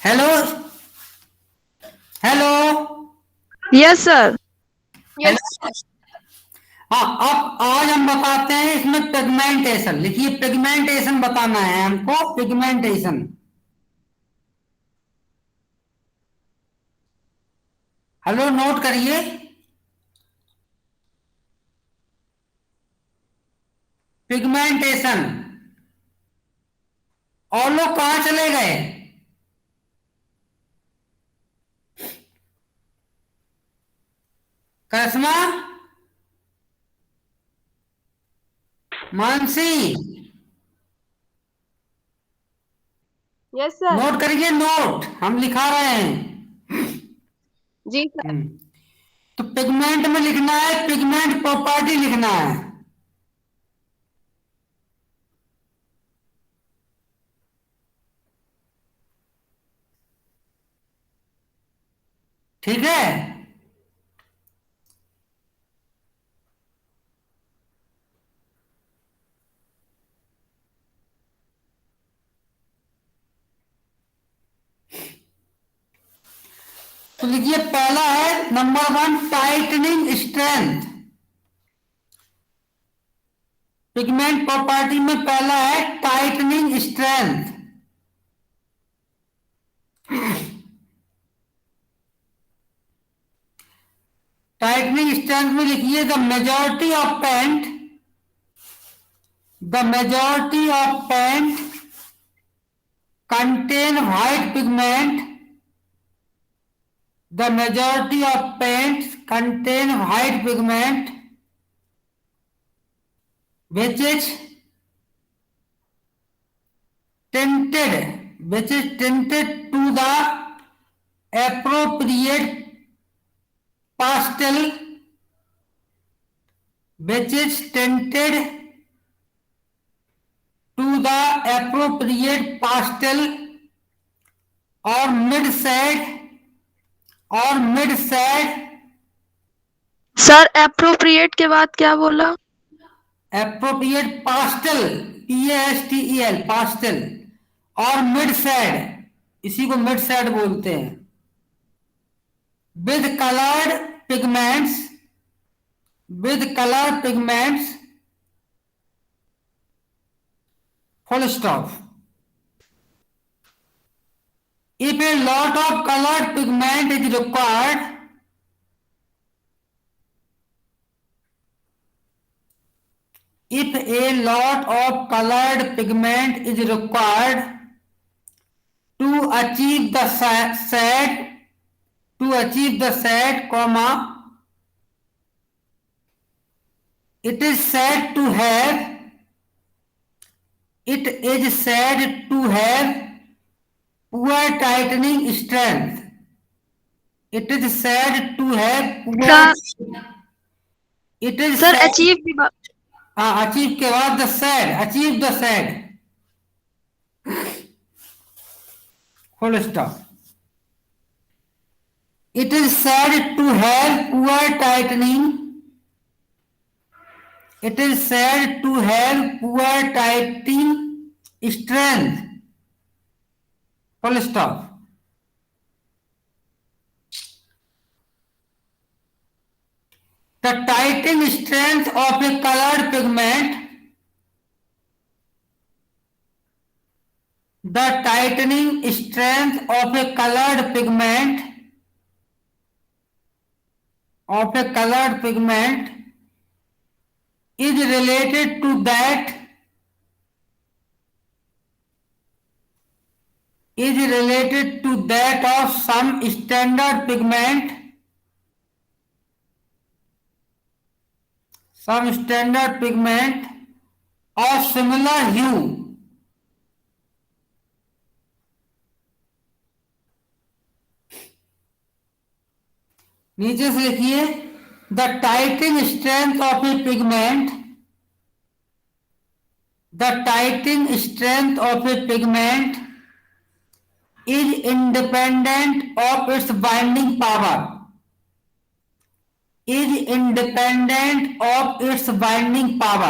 Hello. Hello. Yes sir. Hello. हाँ, अब आज हम बताते हैं इसमें पिगमेंटेशन। लिखिए, पिगमेंटेशन बताना है हमको, पिगमेंटेशन। हेलो, नोट करिए। पिगमेंटेशन। और लोग कहाँ चले गए? करिश्मा, मानसी, यस सर। नोट करिए। नोट हम लिखा रहे हैं। जी सर। हम्म, तो पिगमेंट में लिखना है, पिगमेंट प्रॉपर्टी लिखना है। ठीक है। तो लिखिए, पहला है number one, tinting strength. Pigment property में पहला है टाइटनिंग स्ट्रेंथ। टाइटनिंग स्ट्रेंथ में लिखिए, the majority of paint contain white pigment. The majority of paints contain white pigment which is tinted to the appropriate pastel, which is tinted to the appropriate pastel or mid shade sir appropriate के बाद क्या बोला? appropriate pastel, pastel, pastel और mid shade, इसी को mid shade बोलते हैं। with colored pigments with colored pigments, full stop. If a lot of colored pigment is required, if a lot of colored pigment is required to achieve the shade, comma, it is said to have poor tightening strength. It is said to have poor. Sir It is sir said. Achieve के बाद। हाँ, achieve के बाद achieve the said, full stop. It is said to have poor tinting. It is said to have poor tinting strength, full stop. The tinting strength of a coloured pigment the tinting strength of a coloured pigment is related to that of some standard pigment of similar hue. नीचे से लिखिए, the tinting strength of A pigment is independent of its binding power.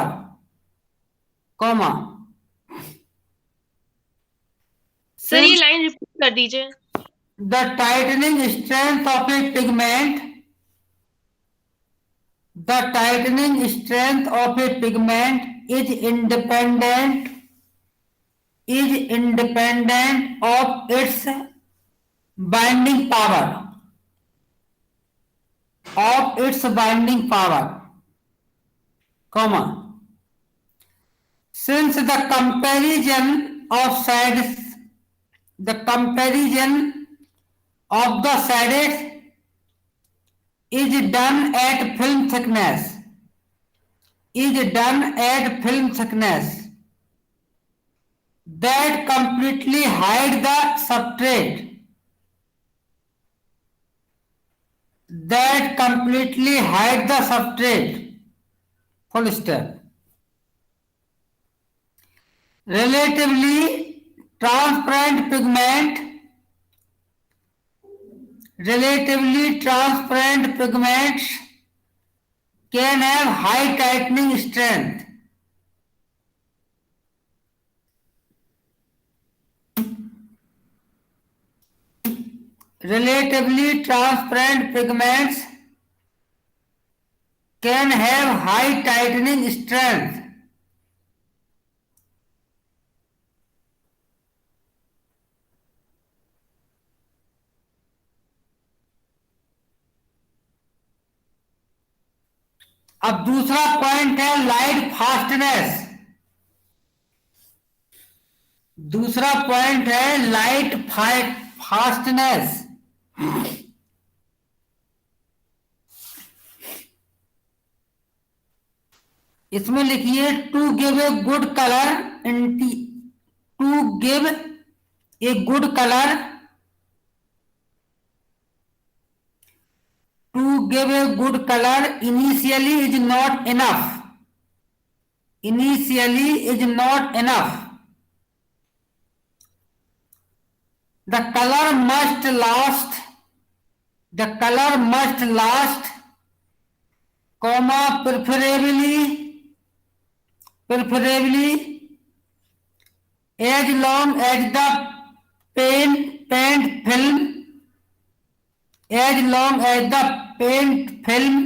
Comma. Sir ये Since line कर दीजिए। The tightening strength of a pigment. The tightening strength of a pigment is independent of its binding power. Of its binding power, comma. Since the comparison of sides, the comparison of the sides is done at film thickness, that completely hide the substrate, full stop. Relatively transparent pigments can have high tightening strength. Relatively transparent pigments can have high tightening strength. अब दूसरा point है light fastness. दूसरा point है light fastness. इसमें लिखिए to give a good colour to give a good colour initially is not enough. The color must last, comma, preferably as long as the paint film,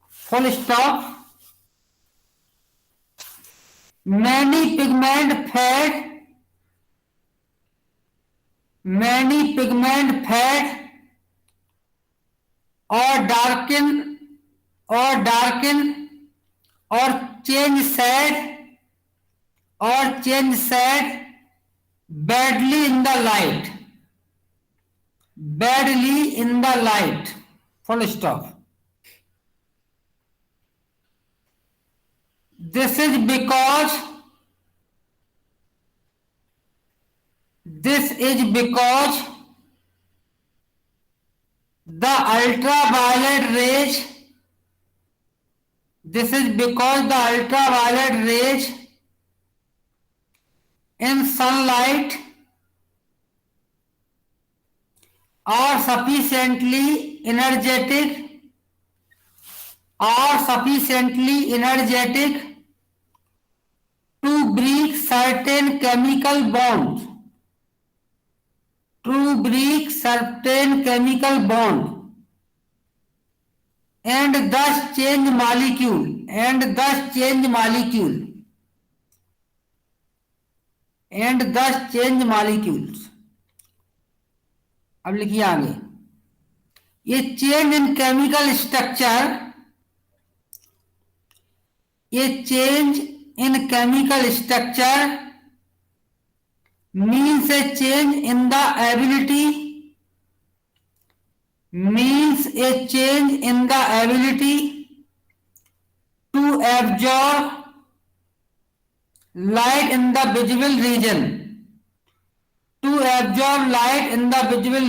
full stop. Many pigment fade or darken or change shade badly in the light, full stop. This is because the ultraviolet rays in sunlight are sufficiently energetic to break certain chemical bonds, and thus change molecules. अब लिखिए आगे, ये change in chemical structure means a change in the ability to absorb light in the visible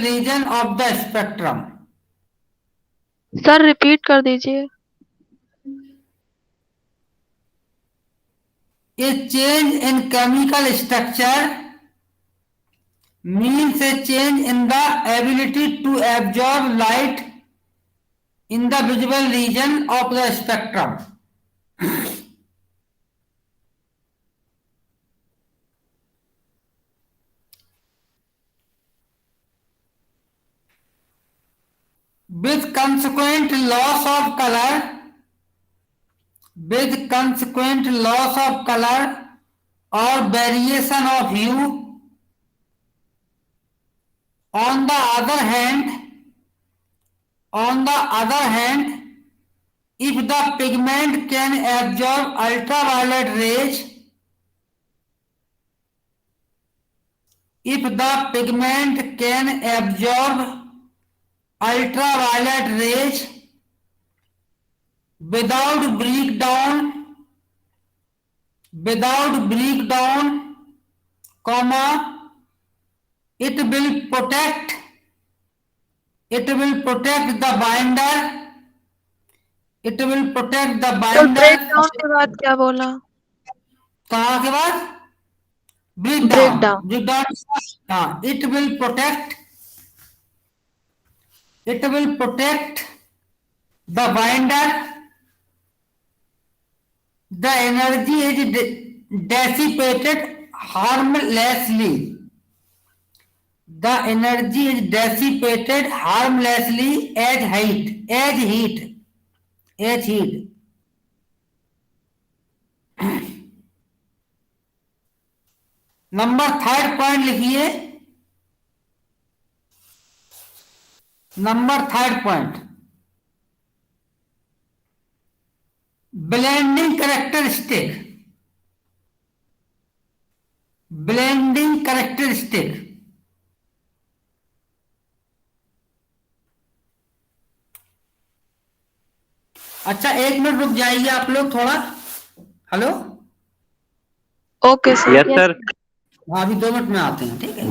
region of the spectrum. Sir repeat कर दीजिए। A change in chemical structure means a change in the ability to absorb light in the visible region of the spectrum. with consequent loss of color, with consequent loss of color or variation of hue. On the other hand, if the pigment can absorb ultraviolet rays, if the pigment can absorb ultraviolet rays without breakdown, comma, it will protect the binder. It will protect the तो binder. Break down के बाद क्या बोला? कहाँ के बाद? Break breakdown. Down. हाँ, it will protect the binder. The energy is dissipated harmlessly. The energy is dissipated harmlessly as heat. Number 3rd point लिखिए। Number 3rd point, blending characteristic. अच्छा, 1 मिनट रुक जाइए आप लोग थोड़ा। Hello, okay sir. Yes sir. हाँ, अभी 2 minute में आते हैं, ठीक है।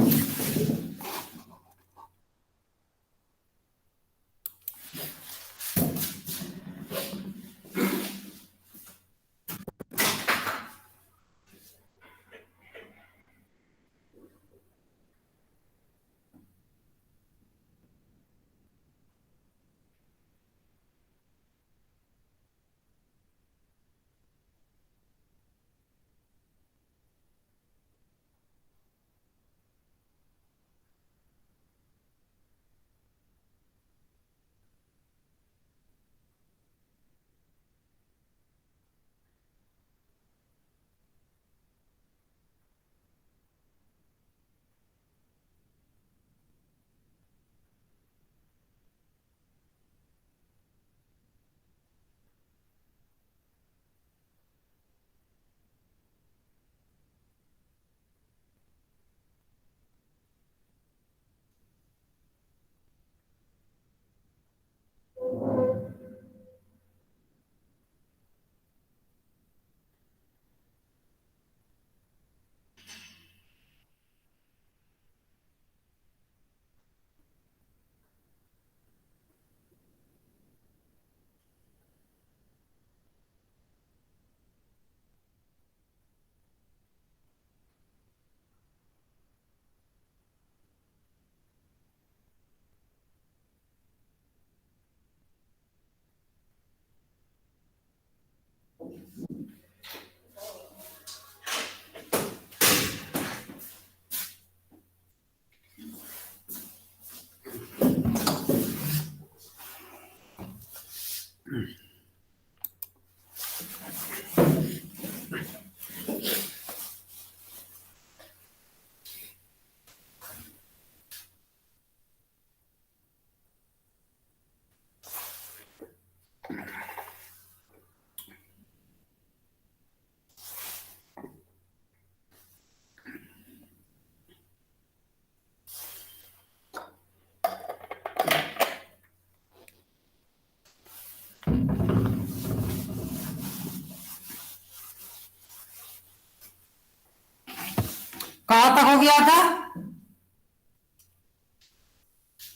कहां तक हो गया था?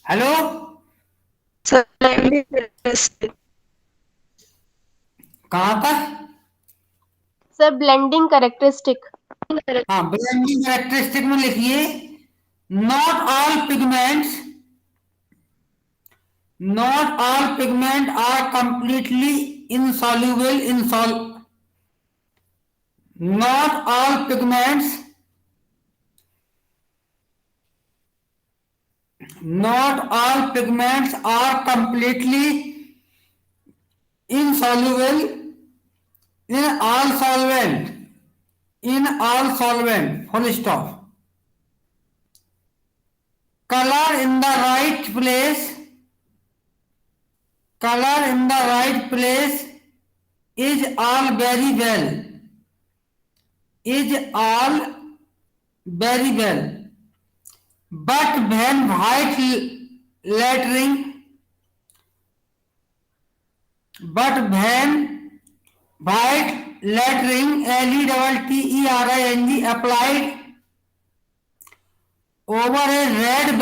Hello sir blending characteristic. कहां तक? Sir blending characteristic. हाँ, ब्लेंडिंग कैरेक्टरिस्टिक में लिखिए, not all pigment are completely insoluble in not all pigments not all pigments are completely insoluble in all solvent, full stop. Color in the right place is all very well, but when lettering white lettering LETTERING applied over a red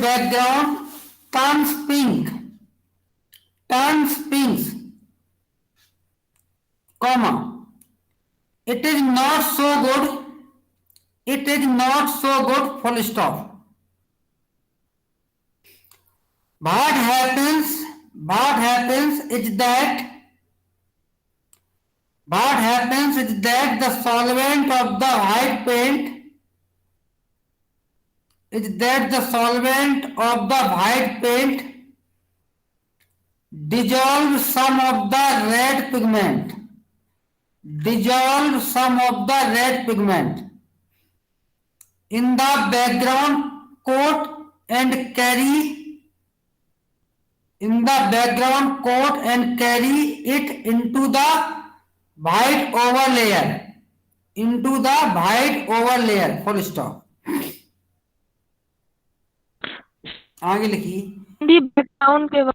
background turns pink, comma. It is not so good, full stop. What happens is that the solvent of the white paint dissolves some of the red pigment in the background coat and carry it into the white overlayer, full stop. आगे लिखिए। Hindi background के बाद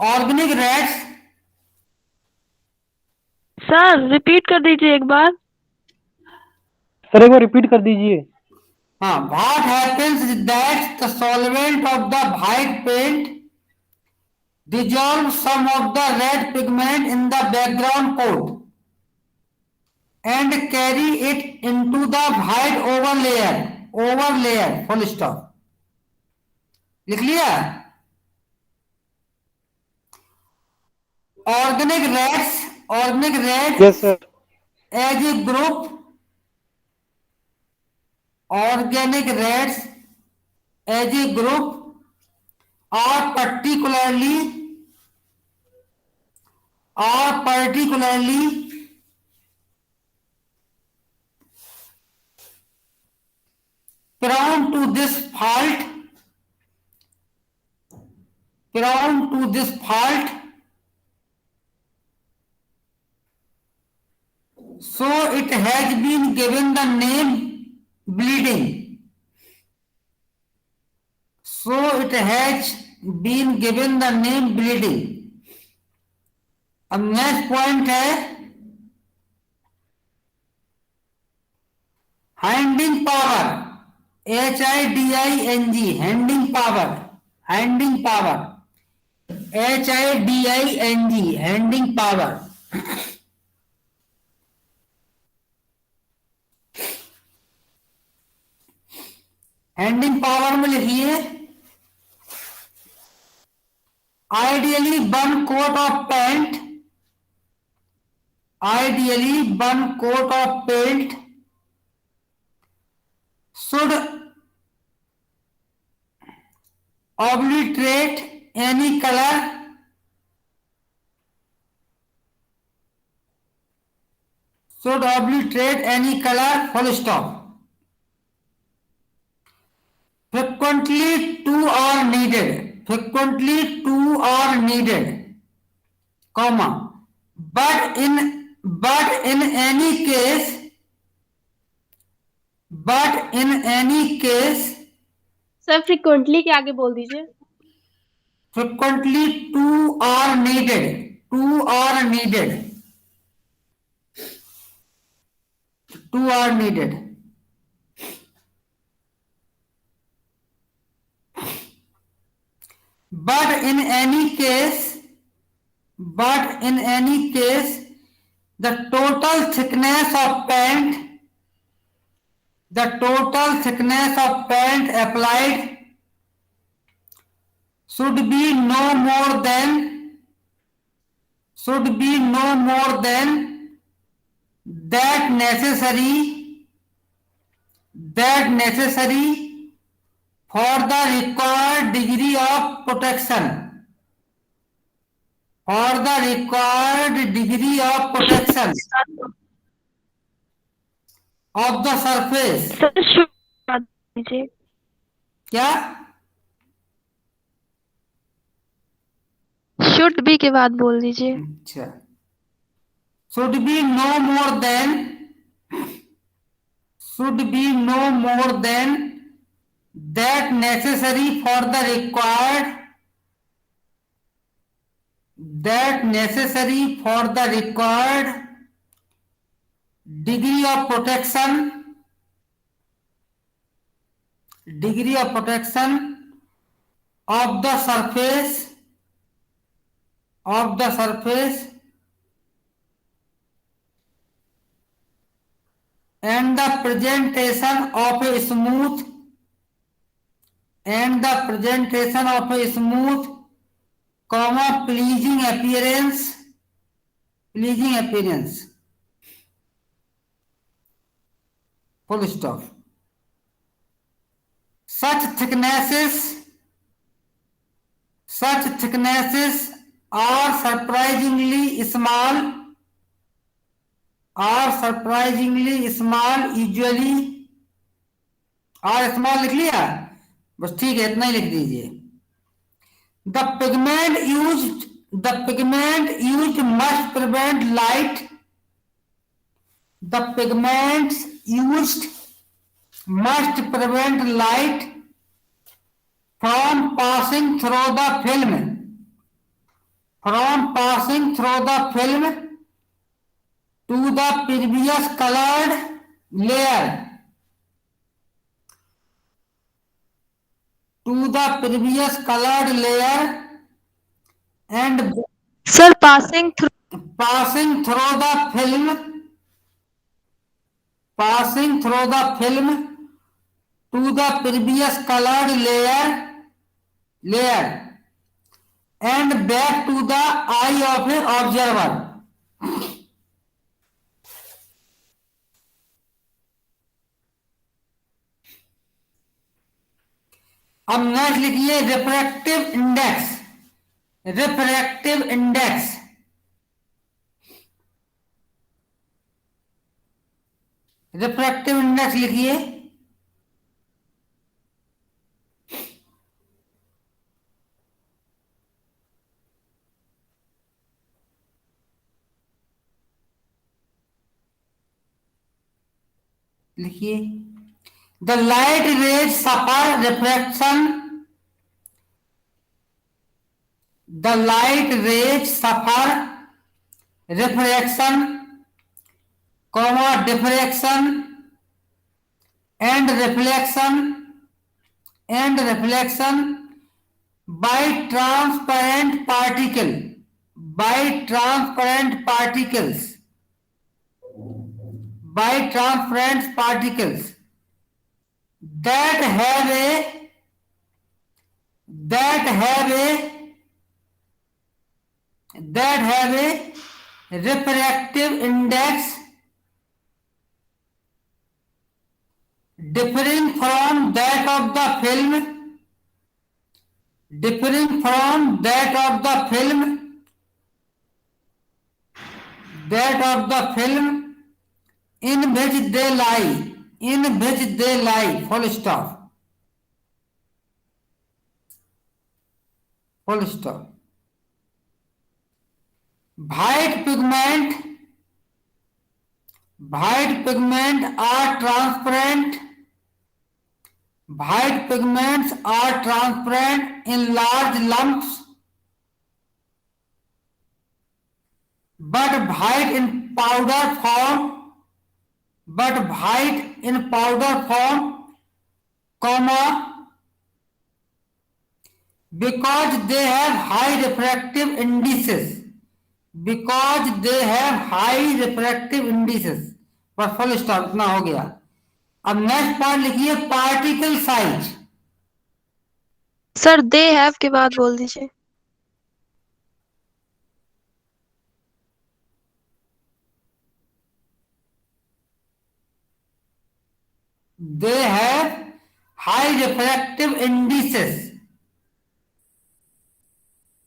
organic Reds, sir repeat कर दीजिए एक बार। Sir एक बार repeat कर दीजिए। हाँ, what happens is that the solvent of the white paint dissolves some of the red pigment in the background coat and carry it into the white overlayer, full stop. लिख लिया? Organic reds yes sir. as a group, organic reds as a group are particularly prone to this fault, so it has been given the name bleeding. अब next point है handing power, HIDING, handing power, HIDING, handing power. Handing power में लिखिए ideally one coat of paint should obliterate any color full stop. Frequently two are needed, comma, but in any case sir frequently के आगे बोल दीजिए। frequently two are needed, but in any case the total thickness of paint applied should be no more than should be no more than that necessary for the required degree of protection of the surface. Sir should बाद दीजिए। क्या? Should be के बाद बोल दीजिए। अच्छा, should be no more than that necessary for the required degree of protection of the surface and the presentation of a smooth pleasing appearance full stop. Such thicknesses are surprisingly small usually। और small लिख लिया, बस ठीक है, इतना ही लिख दीजिए। The pigment used must prevent light from passing through the film to the previous colored layer and sir passing through through the film to the previous colored layer and back to the eye of an observer। अब next लिखिए refractive index. लिखिए। The light rays suffer refraction diffraction and reflection by transparent particles that have a refractive index differing from that of the film in which they lie full stop। White pigments are transparent in large lumps, but white in powder form, because they have high refractive indices। बस full stop, इतना हो गया। अब next point लिखिए particle size. Sir they have के बाद बोल दीजिए। indices,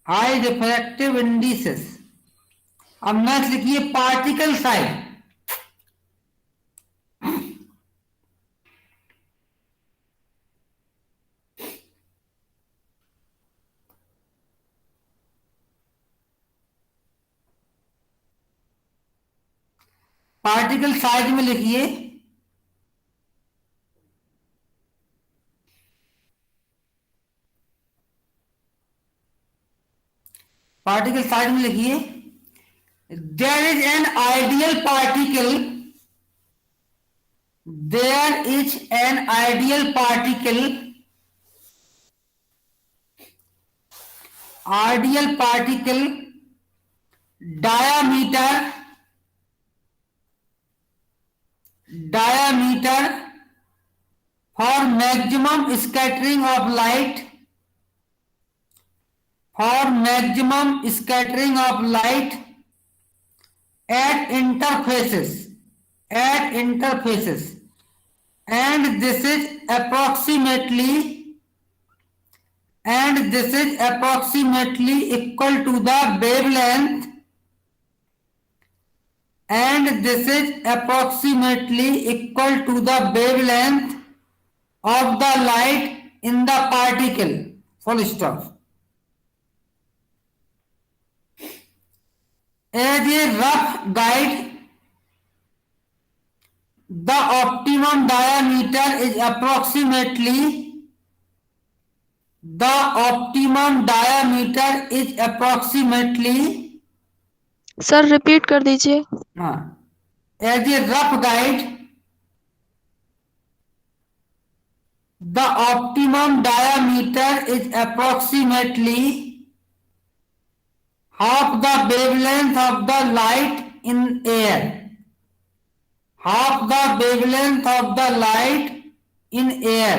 high refractive indices. अब नेक्स्ट लिखिए पार्टिकल साइज। पार्टिकल साइज में लिखिए पार्टिकल साइज में लिखिए there is an ideal particle, there is an ideal particle, ideal particle diameter for maximum scattering of light, for maximum scattering of light at interfaces, and this is approximately equal to the wavelength, and this is approximately equal to the wavelength of the light in the particle, full stop. As a rough guide, the optimum diameter is approximately sir repeat कर दीजिए। as a rough guide, the optimum diameter is approximately half the wavelength of the light in air, half the wavelength of the light in air.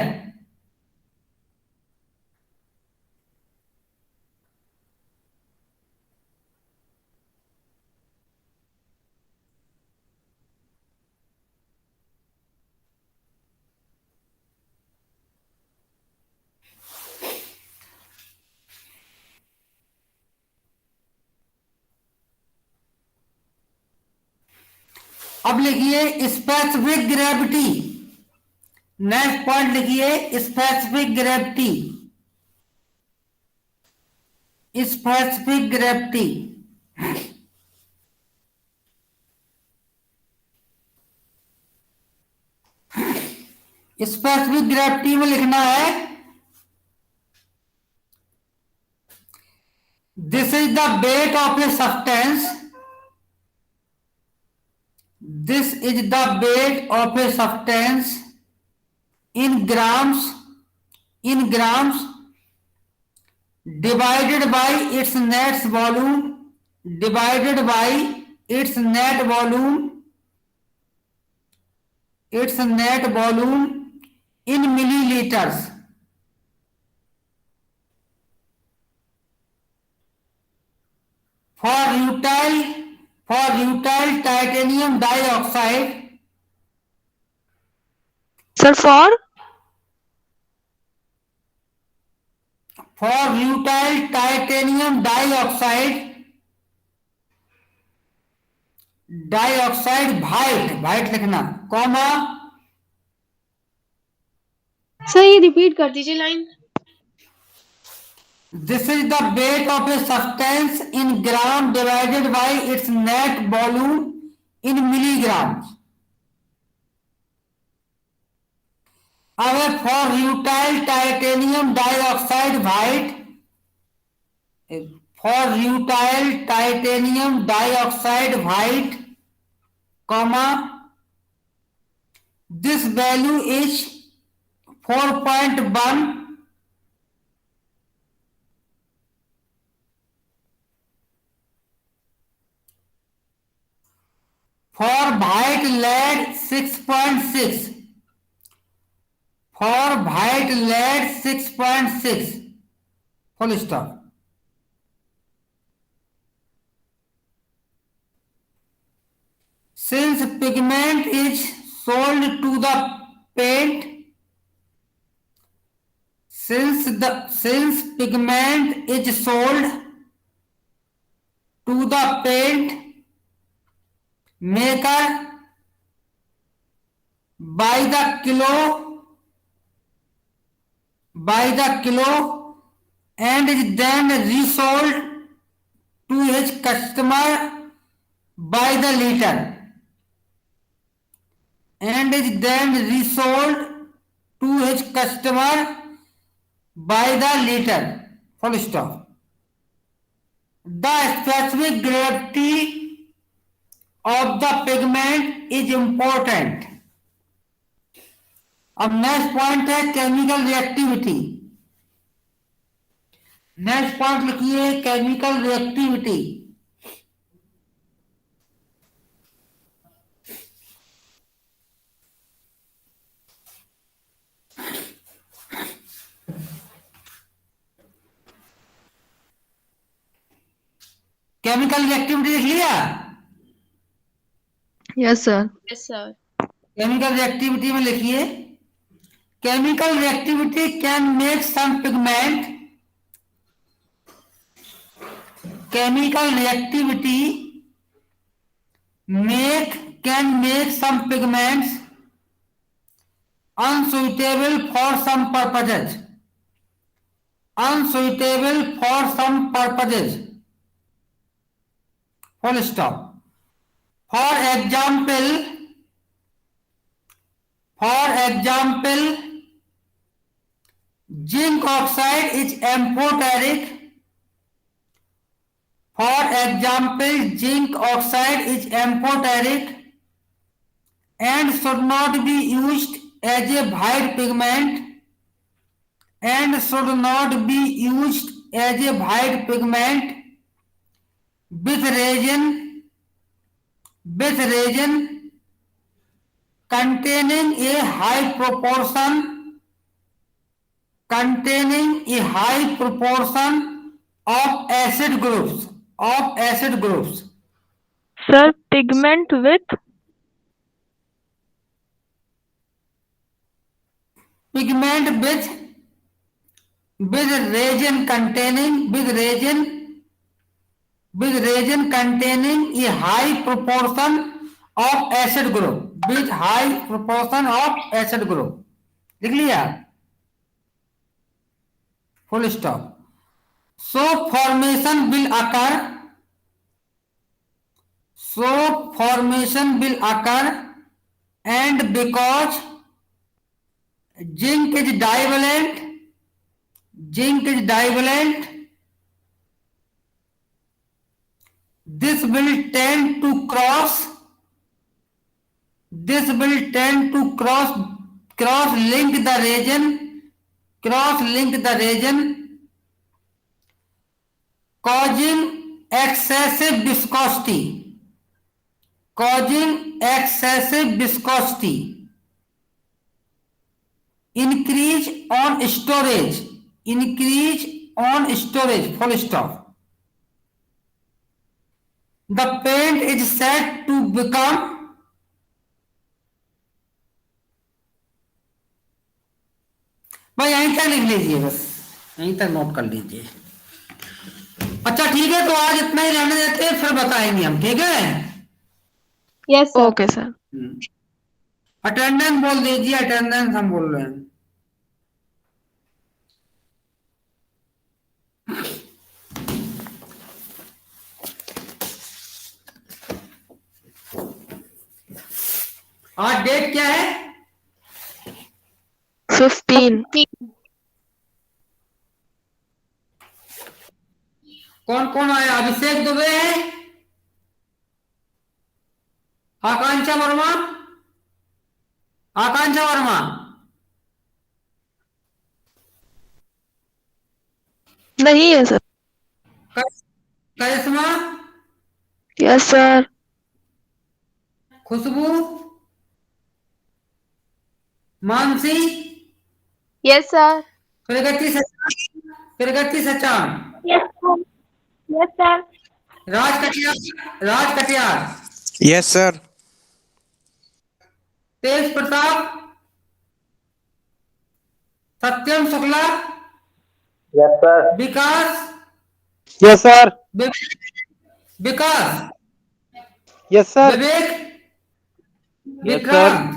अब लिखिए specific gravity. Next point लिखिए specific gravity, specific gravity. Specific gravity में लिखना है this is the weight of a substance, this is the weight of a substance in grams divided by its net volume, divided by its net volume in milliliters. For rutile titanium dioxide, sir for rutile titanium dioxide white लिखना comma. Sir ये repeat कर दीजिए line. This is the weight of a substance in gram divided by its net volume in milligrams. अब for rutile titanium dioxide white, for rutile titanium dioxide white, comma, this value is 4.1. For white lead 6.6. For white lead 6.6. Full stop. Since pigment is sold to the paint, since pigment is sold to the paint maker by the kilo and is then resold to his customer by the liter and is then resold to his customer by the liter. Full stop. The specific gravity of the pigment is important. अब next point है chemical reactivity. Next point लिखिए chemical reactivity. Chemical reactivity लिख लिया. Yes, sir. Yes, sir. Chemical reactivity में लिखिए chemical reactivity can make some pigment. Chemical reactivity can make some pigments unsuitable for some purposes. Unsuitable for some purposes. Full stop. For example, zinc oxide is amphoteric. For example, zinc oxide is amphoteric and should not be used as a white pigment. And should not be used as a white pigment with resin containing a high proportion of acid groups. Sir, pigment with resin containing a high proportion of acid group. With high proportion of acid group. लिख लिया. Full stop. So formation will occur and because zinc is divalent, this will tend to cross link the resin causing excessive viscosity. Increase on storage. Full stop. The paint is said to become भाई यहीं तक लिख लीजिए, बस यहीं तक note कर लीजिए. अच्छा ठीक है, तो आज इतना ही रहने देते हैं, फिर बताएंगे हम. ठीक है. Yes, sir. okay, sir. Attendance बोल दीजिए. अटेंडेंस हम बोल रहे हैं. आज डेट क्या है? 15. कौन कौन आया? अभिषेक दुबे है, आकांक्षा वर्मा. नहीं है sir. Karishma, Yes, sir. Khushboo, Mansi, Yes, sir. Pragati Sachan, Yes, sir. Yes, sir. Raj Katiyar, Yes, sir. Tej Pratap, Satyam Shukla, Yes, sir. Vikas, Yes, sir. Vikas, Yes, sir. Vivek, Yes, sir. Vikrant.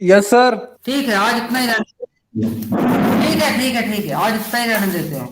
Yes, sir. ठीक है, आज इतना ही रहने, ठीक है, ठीक है, ठीक है, आज इतना ही रहने देते हैं।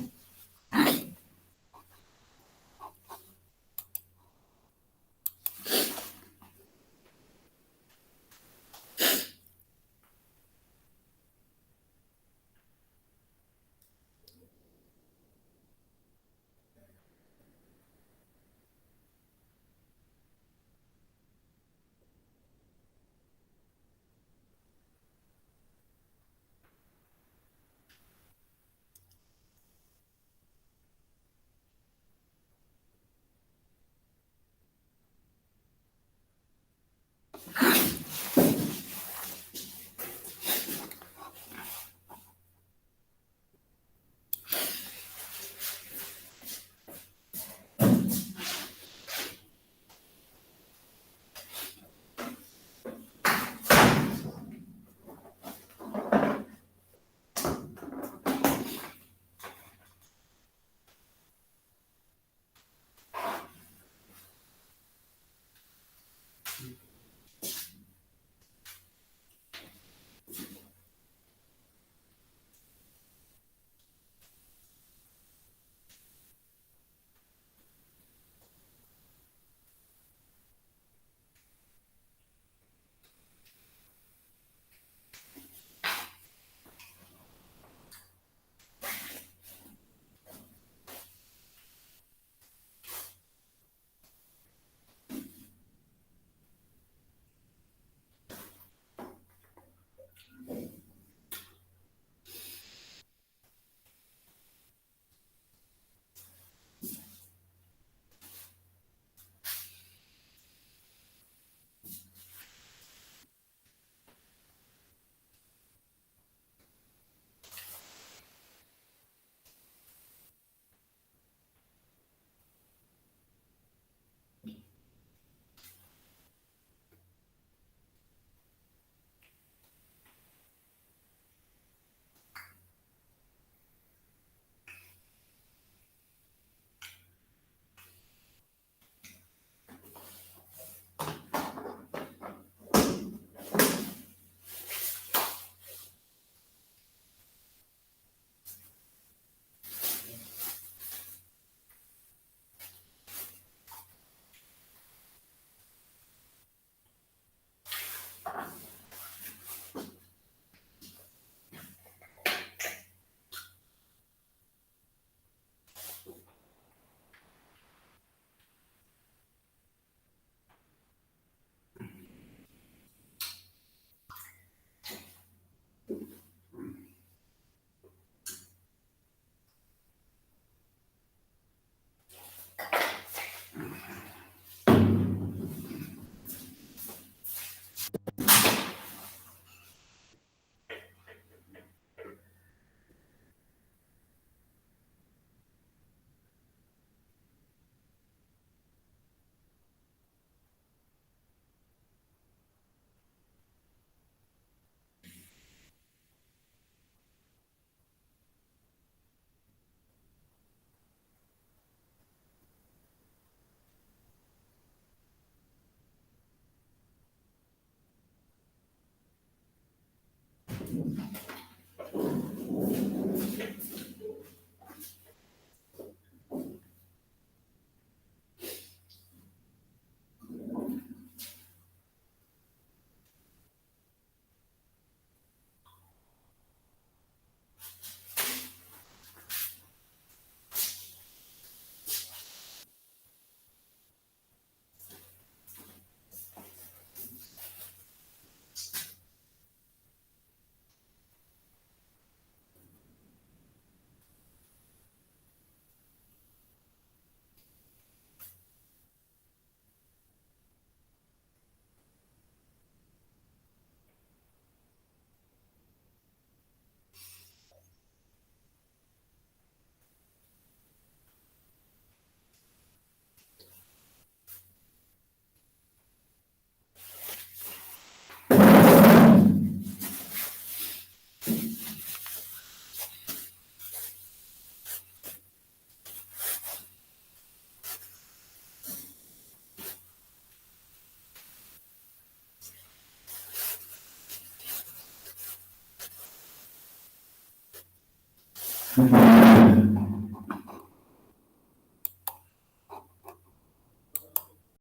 sir.